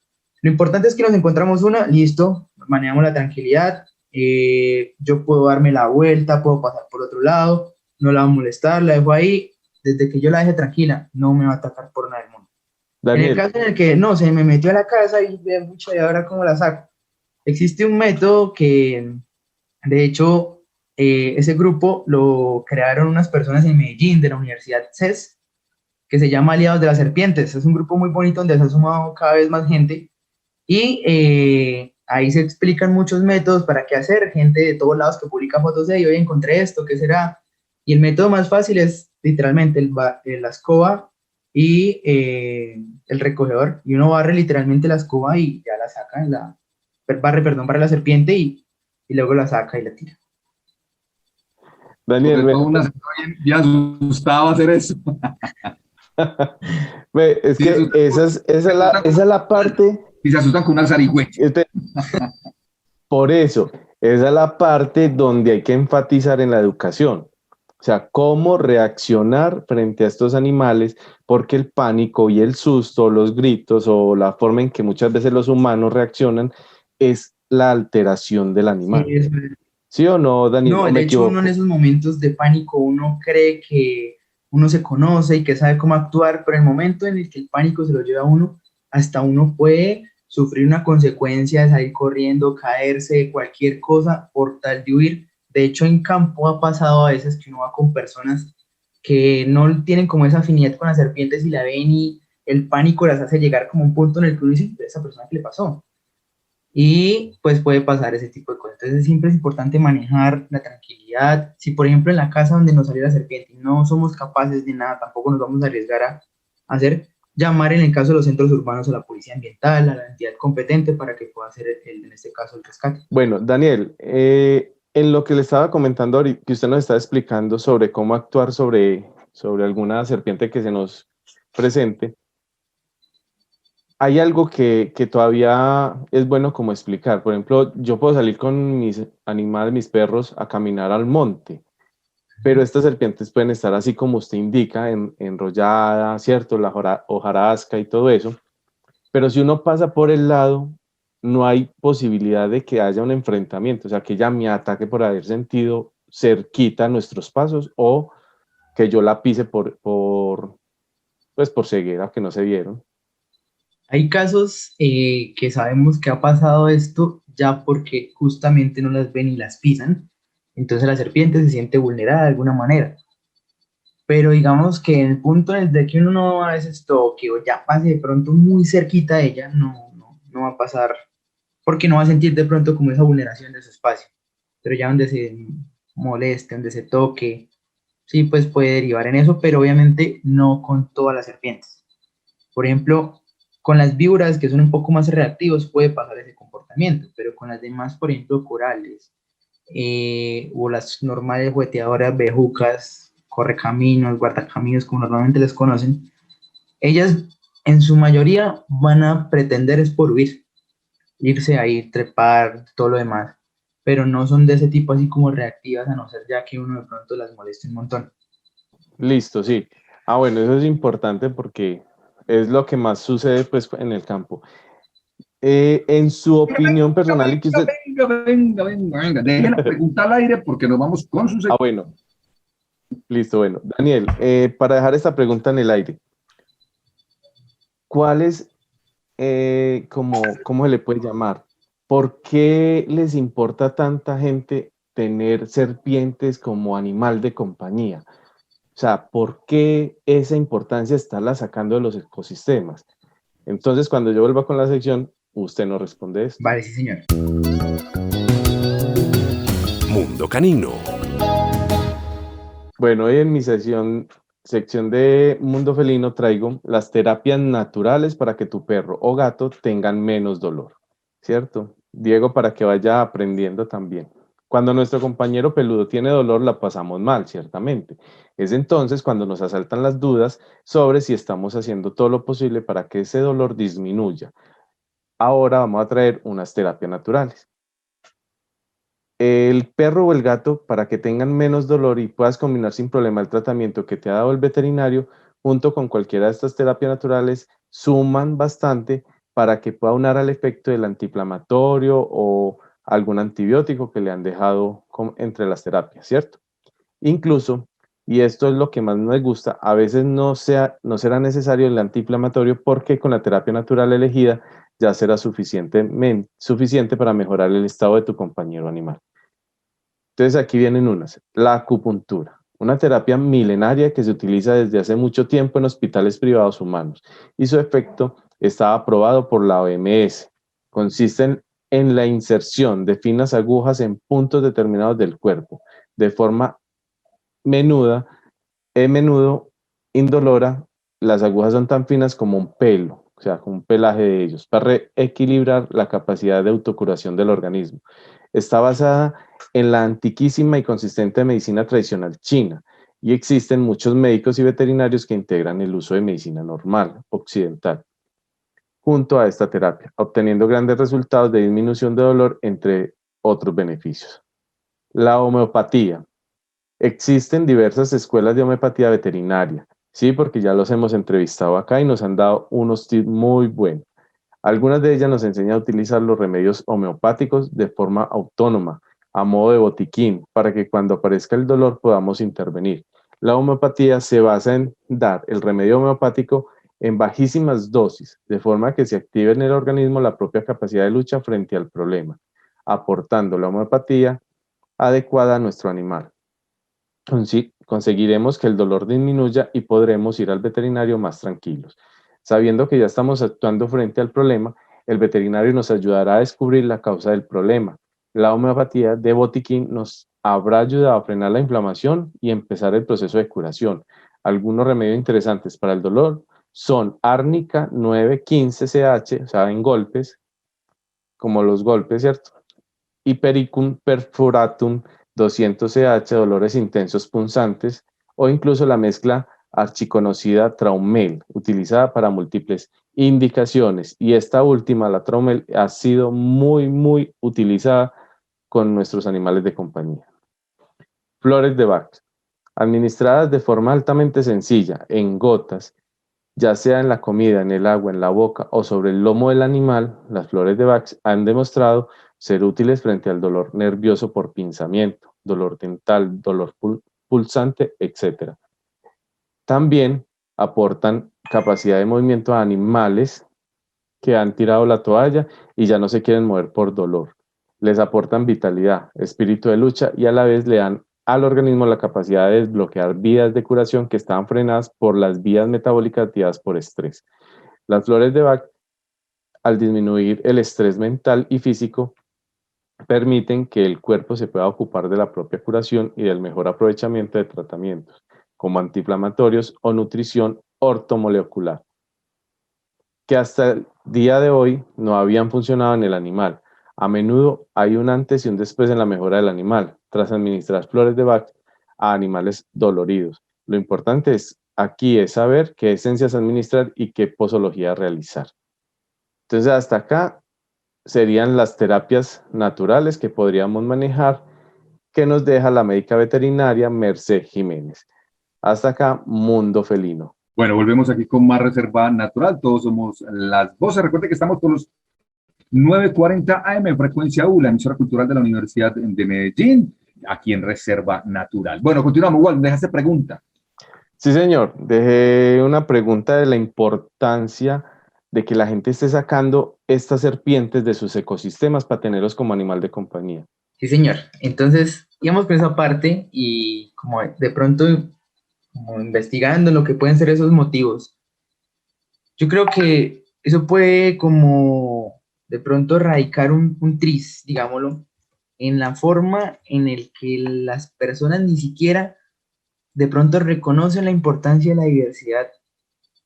lo importante es que nos encontramos una, listo, manejamos la tranquilidad, yo puedo darme la vuelta, puedo pasar por otro lado, no la va a molestar, la dejo ahí, desde que yo la deje tranquila, no me va a atacar por nada del mundo. En el Daniel, caso en el que no, se me metió a la casa y mucho y ahora cómo la saco. Existe un método que, de hecho, ese grupo lo crearon unas personas en Medellín de la Universidad CES, que se llama Aliados de las Serpientes. Es un grupo muy bonito donde se ha sumado cada vez más gente Y ahí se explican muchos métodos para qué hacer, gente de todos lados que publica fotos de, hoy encontré esto, ¿qué será? Y el método más fácil es literalmente la escoba y el recogedor, y uno barre literalmente la escoba y ya la saca, barre, perdón, para la serpiente y luego la saca y la tira. Daniel, Sobre todo una señora bien asustada va a hacer eso. es que esa es la parte. Y se asustan con una zarigüeya. Por eso, esa es la parte donde hay que enfatizar en la educación. O sea, cómo reaccionar frente a estos animales, porque el pánico y el susto, los gritos o la forma en que muchas veces los humanos reaccionan es la alteración del animal. Sí, eso es. ¿Sí o no, Daniel? No, de hecho, uno en esos momentos de pánico, uno cree que uno se conoce y que sabe cómo actuar, pero en el momento en el que el pánico se lo lleva a uno, hasta uno puede sufrir una consecuencia de salir corriendo, caerse, cualquier cosa por tal de huir. De hecho, en campo ha pasado a veces que uno va con personas que no tienen como esa afinidad con las serpientes y la ven y el pánico las hace llegar como a un punto en el que uno dice, ¿esa persona qué le pasó? Y pues puede pasar ese tipo de cosas. Entonces siempre es importante manejar la tranquilidad. Si por ejemplo en la casa donde nos salió la serpiente no somos capaces de nada, tampoco nos vamos a arriesgar a hacer, llamar en el caso de los centros urbanos a la policía ambiental, a la entidad competente para que pueda hacer en este caso el rescate. Bueno, Daniel, en lo que le estaba comentando ahorita, que usted nos está explicando sobre cómo actuar sobre alguna serpiente que se nos presente, hay algo que todavía es bueno como explicar. Por ejemplo, yo puedo salir con mis animales, mis perros, a caminar al monte, pero estas serpientes pueden estar así como usted indica, enrolladas, ¿cierto? La hojarasca y todo eso. Pero si uno pasa por el lado, no hay posibilidad de que haya un enfrentamiento, o sea, que ella me ataque por haber sentido cerquita a nuestros pasos o que yo la pise por ceguera, que no se vieron. Hay casos que sabemos que ha pasado esto ya porque justamente no las ven y las pisan, entonces la serpiente se siente vulnerada de alguna manera. Pero digamos que en el punto en el de que uno no a veces toque o ya pase de pronto muy cerquita de ella, no va a pasar, porque no va a sentir de pronto como esa vulneración de su espacio. Pero ya donde se moleste, donde se toque, sí, pues puede derivar en eso, pero obviamente no con todas las serpientes. Por ejemplo, con las víboras, que son un poco más reactivos, puede pasar ese comportamiento, pero con las demás, por ejemplo, corales, o las normales jugueteadoras, bejucas, correcaminos, guardacaminos, como normalmente les conocen, ellas en su mayoría van a pretender es por huir, irse a ir, trepar, todo lo demás, pero no son de ese tipo así como reactivas, a no ser ya que uno de pronto las moleste un montón. Listo, sí. Bueno, eso es importante porque es lo que más sucede pues en el campo. En su opinión personal y que usted... Venga. Déjenla preguntar al aire porque nos vamos con sus... bueno. Listo, bueno. Daniel, para dejar esta pregunta en el aire, ¿cuál es, cómo se le puede llamar? ¿Por qué les importa a tanta gente tener serpientes como animal de compañía? O sea, ¿por qué esa importancia estarla sacando de los ecosistemas? Entonces, cuando yo vuelva con la sección, usted nos responde esto. Vale, sí, señor. Mundo Canino. Bueno, hoy en mi sección de Mundo Felino traigo las terapias naturales para que tu perro o gato tengan menos dolor, ¿cierto? Diego, para que vaya aprendiendo también. Cuando nuestro compañero peludo tiene dolor, la pasamos mal, ciertamente. Es entonces cuando nos asaltan las dudas sobre si estamos haciendo todo lo posible para que ese dolor disminuya. Ahora vamos a traer unas terapias naturales. El perro o el gato, para que tengan menos dolor y puedas combinar sin problema el tratamiento que te ha dado el veterinario, junto con cualquiera de estas terapias naturales, suman bastante para que pueda unar al efecto del antiinflamatorio o algún antibiótico que le han dejado entre las terapias, ¿cierto? Incluso, y esto es lo que más nos gusta, a veces no será necesario el antiinflamatorio porque con la terapia natural elegida ya será suficiente para mejorar el estado de tu compañero animal. Entonces aquí vienen unas. La acupuntura, una terapia milenaria que se utiliza desde hace mucho tiempo en hospitales privados humanos y su efecto está aprobado por la OMS. consiste en la inserción de finas agujas en puntos determinados del cuerpo, de forma menudo indolora. Las agujas son tan finas como un pelo, o sea, como un pelaje de ellos, para reequilibrar la capacidad de autocuración del organismo. Está basada en la antiquísima y consistente medicina tradicional china, y existen muchos médicos y veterinarios que integran el uso de medicina normal, occidental, junto a esta terapia, obteniendo grandes resultados de disminución de dolor, entre otros beneficios. La homeopatía. Existen diversas escuelas de homeopatía veterinaria, sí, porque ya los hemos entrevistado acá y nos han dado unos tips muy buenos. Algunas de ellas nos enseñan a utilizar los remedios homeopáticos de forma autónoma, a modo de botiquín, para que cuando aparezca el dolor podamos intervenir. La homeopatía se basa en dar el remedio homeopático en bajísimas dosis, de forma que se active en el organismo la propia capacidad de lucha frente al problema, aportando la homeopatía adecuada a nuestro animal. Conseguiremos que el dolor disminuya y podremos ir al veterinario más tranquilos. Sabiendo que ya estamos actuando frente al problema, el veterinario nos ayudará a descubrir la causa del problema. La homeopatía de botiquín nos habrá ayudado a frenar la inflamación y empezar el proceso de curación. Algunos remedios interesantes para el dolor son árnica 9,15 CH, o sea, en golpes, como los golpes, ¿cierto? Hipericum perfuratum 200 CH, dolores intensos punzantes, o incluso la mezcla archiconocida Traumel, utilizada para múltiples indicaciones. Y esta última, la Traumel, ha sido muy utilizada con nuestros animales de compañía. Flores de Bach. Administradas de forma altamente sencilla, en gotas, ya sea en la comida, en el agua, en la boca o sobre el lomo del animal, las flores de Bach han demostrado ser útiles frente al dolor nervioso por pinzamiento, dolor dental, dolor pulsante, etc. También aportan capacidad de movimiento a animales que han tirado la toalla y ya no se quieren mover por dolor. Les aportan vitalidad, espíritu de lucha y a la vez le dan al organismo la capacidad de desbloquear vías de curación que estaban frenadas por las vías metabólicas activadas por estrés. Las flores de Bach, al disminuir el estrés mental y físico, permiten que el cuerpo se pueda ocupar de la propia curación y del mejor aprovechamiento de tratamientos, como antiinflamatorios o nutrición ortomolecular, que hasta el día de hoy no habían funcionado en el animal. A menudo hay un antes y un después en la mejora del animal, tras administrar flores de Bach a animales doloridos. Lo importante aquí es saber qué esencias administrar y qué posología realizar. Entonces, hasta acá serían las terapias naturales que podríamos manejar, que nos deja la médica veterinaria Merced Jiménez. Hasta acá, Mundo Felino. Bueno, volvemos aquí con más Reserva Natural. Todos somos las voces. Recuerden que estamos por los 9:40 AM, frecuencia U, la emisora cultural de la Universidad de Medellín, aquí en Reserva Natural. Bueno, continuamos. Igual, dejaste pregunta. Sí, señor. Dejé una pregunta de la importancia de que la gente esté sacando estas serpientes de sus ecosistemas para tenerlos como animal de compañía. Sí, señor. Entonces, íbamos con esa parte y como de pronto como investigando lo que pueden ser esos motivos. Yo creo que eso puede como de pronto radicar un tris, digámoslo, en la forma en el que las personas ni siquiera de pronto reconocen la importancia de la diversidad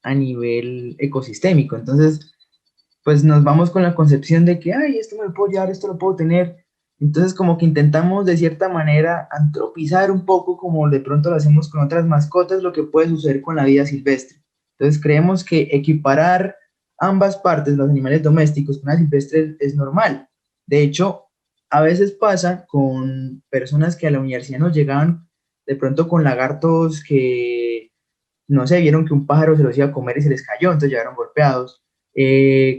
a nivel ecosistémico. Entonces, pues nos vamos con la concepción de que, ay, esto me lo puedo llevar, esto lo puedo tener. Entonces, como que intentamos de cierta manera antropizar un poco, como de pronto lo hacemos con otras mascotas, lo que puede suceder con la vida silvestre. Entonces, creemos que equiparar ambas partes, los animales domésticos con la silvestre, es normal. De hecho, a veces pasa con personas que a la universidad nos llegaban de pronto con lagartos que, no sé, vieron que un pájaro se los iba a comer y se les cayó, entonces llegaron golpeados.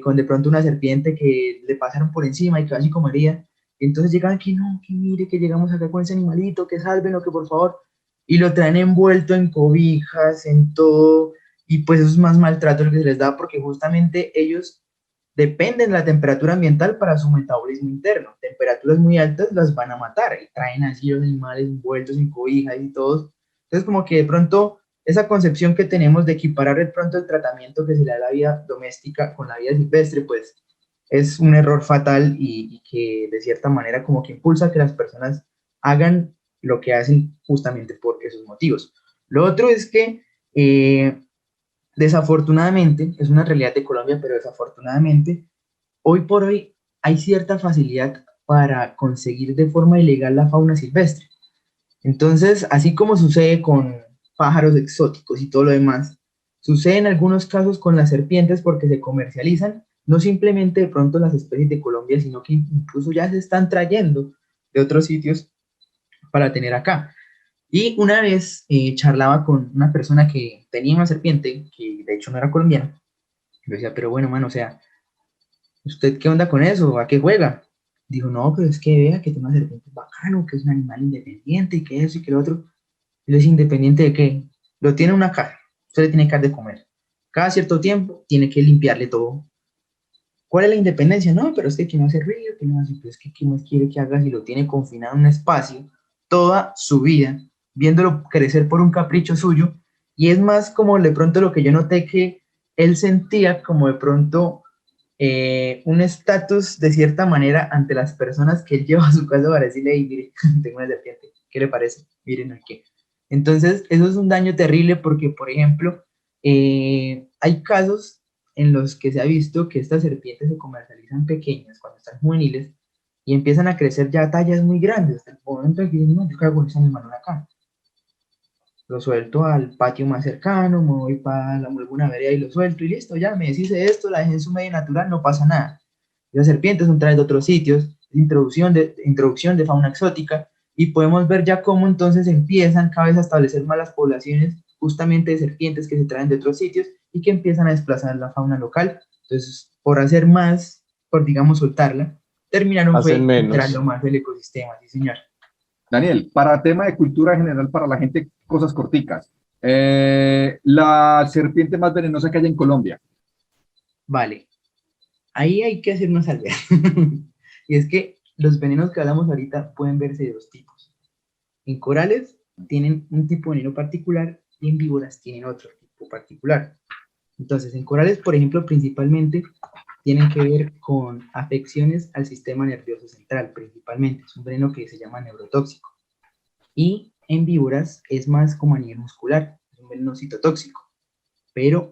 Con de pronto una serpiente que le pasaron por encima y casi comería. Entonces llegan que no, que mire, que llegamos acá con ese animalito, que sálvenlo, que por favor. Y lo traen envuelto en cobijas, en todo. Y pues eso es más maltrato el que se les da porque justamente ellos dependen de la temperatura ambiental para su metabolismo interno. Temperaturas muy altas las van a matar y traen así los animales envueltos en cobijas y todos. Entonces como que de pronto esa concepción que tenemos de equiparar de pronto el tratamiento que se le da a la vida doméstica con la vida silvestre, pues es un error fatal y que de cierta manera como que impulsa a que las personas hagan lo que hacen justamente por esos motivos. Lo otro es que desafortunadamente, es una realidad de Colombia, pero desafortunadamente, hoy por hoy hay cierta facilidad para conseguir de forma ilegal la fauna silvestre. Entonces, así como sucede con pájaros exóticos y todo lo demás, sucede en algunos casos con las serpientes porque se comercializan, no simplemente de pronto las especies de Colombia, sino que incluso ya se están trayendo de otros sitios para tener acá. Y una vez charlaba con una persona que tenía una serpiente, que de hecho no era colombiana. Yo decía, pero bueno, mano, o sea, ¿usted qué onda con eso? ¿A qué juega? Dijo, no, pero es que vea que tiene una serpiente bacano, que es un animal independiente, y que eso y que lo otro. ¿Él es independiente de qué? Lo tiene en una caja, usted le tiene que dar de comer. Cada cierto tiempo tiene que limpiarle todo. ¿Cuál es la independencia? No, pero es que no hace ruido, que no hace, pero es que ¿qué más quiere que haga si lo tiene confinado en un espacio toda su vida, viéndolo crecer por un capricho suyo? Y es más como de pronto lo que yo noté que él sentía como de pronto un estatus de cierta manera ante las personas que él lleva a su casa para decirle, hey, mire, tengo una serpiente, ¿qué le parece? Miren aquí. Entonces, eso es un daño terrible porque, por ejemplo, hay casos en los que se ha visto que estas serpientes se comercializan pequeñas cuando están juveniles y empiezan a crecer ya a tallas muy grandes, hasta el momento en que dicen, no, yo cago en ese animal acá. Lo suelto al patio más cercano, me voy para alguna vereda y lo suelto y listo, ya me deshice de esto, la dejé en su medio natural, no pasa nada. Las serpientes son traídas de otros sitios, introducción de fauna exótica, y podemos ver ya cómo entonces empiezan cada vez a establecer malas poblaciones justamente de serpientes que se traen de otros sitios y que empiezan a desplazar la fauna local. Entonces, por hacer más, por digamos soltarla, terminaron entrando más del ecosistema, sí señor. Daniel, para tema de cultura general, para la gente, cosas corticas. La serpiente más venenosa que hay en Colombia. Vale, ahí hay que hacer una salvedad. Y es que los venenos que hablamos ahorita pueden verse de dos tipos. En corales tienen un tipo de veneno particular y en víboras tienen otro tipo particular. Entonces, en corales, por ejemplo, principalmente tienen que ver con afecciones al sistema nervioso central, principalmente. Es un veneno que se llama neurotóxico. Y en víboras es más como a nivel muscular, es un veneno citotóxico. Pero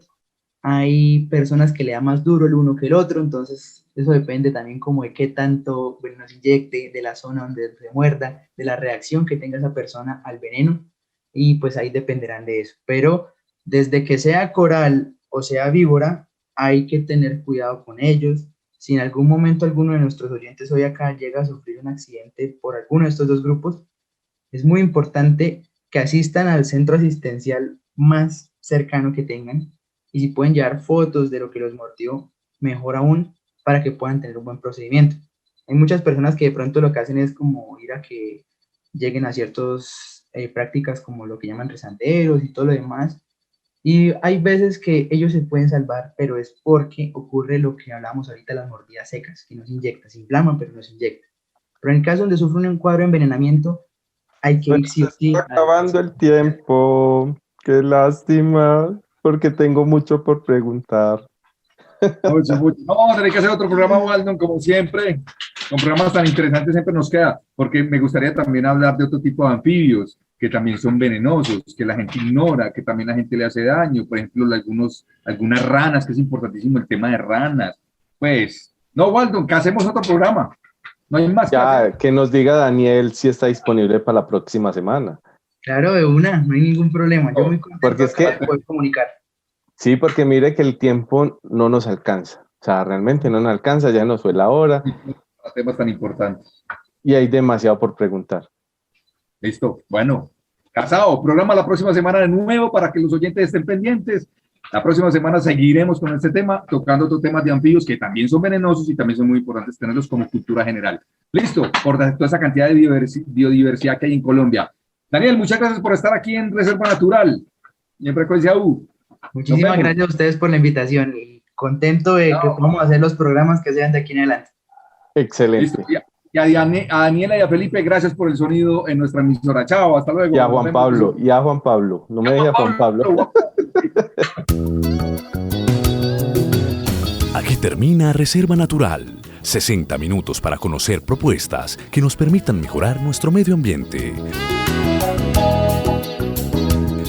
hay personas que le da más duro el uno que el otro, entonces eso depende también como de qué tanto veneno se inyecte, de la zona donde se muerda, de la reacción que tenga esa persona al veneno, y pues ahí dependerán de eso. Pero desde que sea coral o sea víbora, hay que tener cuidado con ellos. Si en algún momento alguno de nuestros oyentes hoy acá llega a sufrir un accidente por alguno de estos dos grupos, es muy importante que asistan al centro asistencial más cercano que tengan, y si pueden llevar fotos de lo que los mordió, mejor aún, para que puedan tener un buen procedimiento. Hay muchas personas que de pronto lo que hacen es como ir a que lleguen a ciertas prácticas como lo que llaman rezanderos y todo lo demás, y hay veces que ellos se pueden salvar, pero es porque ocurre lo que hablamos ahorita, las mordidas secas, que no se inyecta, se inflaman, pero no se inyecta. Pero en el caso donde sufren un cuadro de envenenamiento, hay que ir sí o sí. Está acabando el tiempo, qué lástima, porque tengo mucho por preguntar. Mucho. No, vamos a tener que hacer otro programa, Waldon, como siempre. Con programas tan interesantes siempre nos queda, porque me gustaría también hablar de otro tipo de anfibios que también son venenosos, que la gente ignora, que también la gente le hace daño. Por ejemplo, algunas ranas, que es importantísimo el tema de ranas. Pues, no, Waldon, que hacemos otro programa. No hay más. Ya, que nos diga Daniel si está disponible para la próxima semana. Claro, de una, no hay ningún problema. Yo muy contento porque es que poder comunicar. Sí, porque mire que el tiempo no nos alcanza. O sea, realmente no nos alcanza, ya nos fue la hora. Temas tan importantes. Y hay demasiado por preguntar. Listo. Bueno, Casado, programa la próxima semana de nuevo para que los oyentes estén pendientes. La próxima semana seguiremos con este tema, tocando otros temas de anfibios que también son venenosos y también son muy importantes tenerlos como cultura general. Listo, por toda esa cantidad de biodiversidad que hay en Colombia. Daniel, muchas gracias por estar aquí en Reserva Natural y en Frecuencia U. Muchísimas gracias a ustedes por la invitación y contento de que podamos hacer los programas que sean de aquí en adelante. Excelente. Listo. Y a Daniela y a Felipe, gracias por el sonido en nuestra emisora. Chao, hasta luego. Y a Juan Pablo, no me dejes a Juan Pablo. Aquí termina Reserva Natural. 60 minutos para conocer propuestas que nos permitan mejorar nuestro medio ambiente.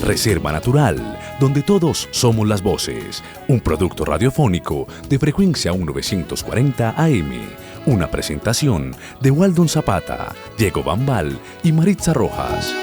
Reserva Natural, donde todos somos las voces. Un producto radiofónico de frecuencia 1940 AM. Una presentación de Waldon Zapata, Diego Bambal y Maritza Rojas.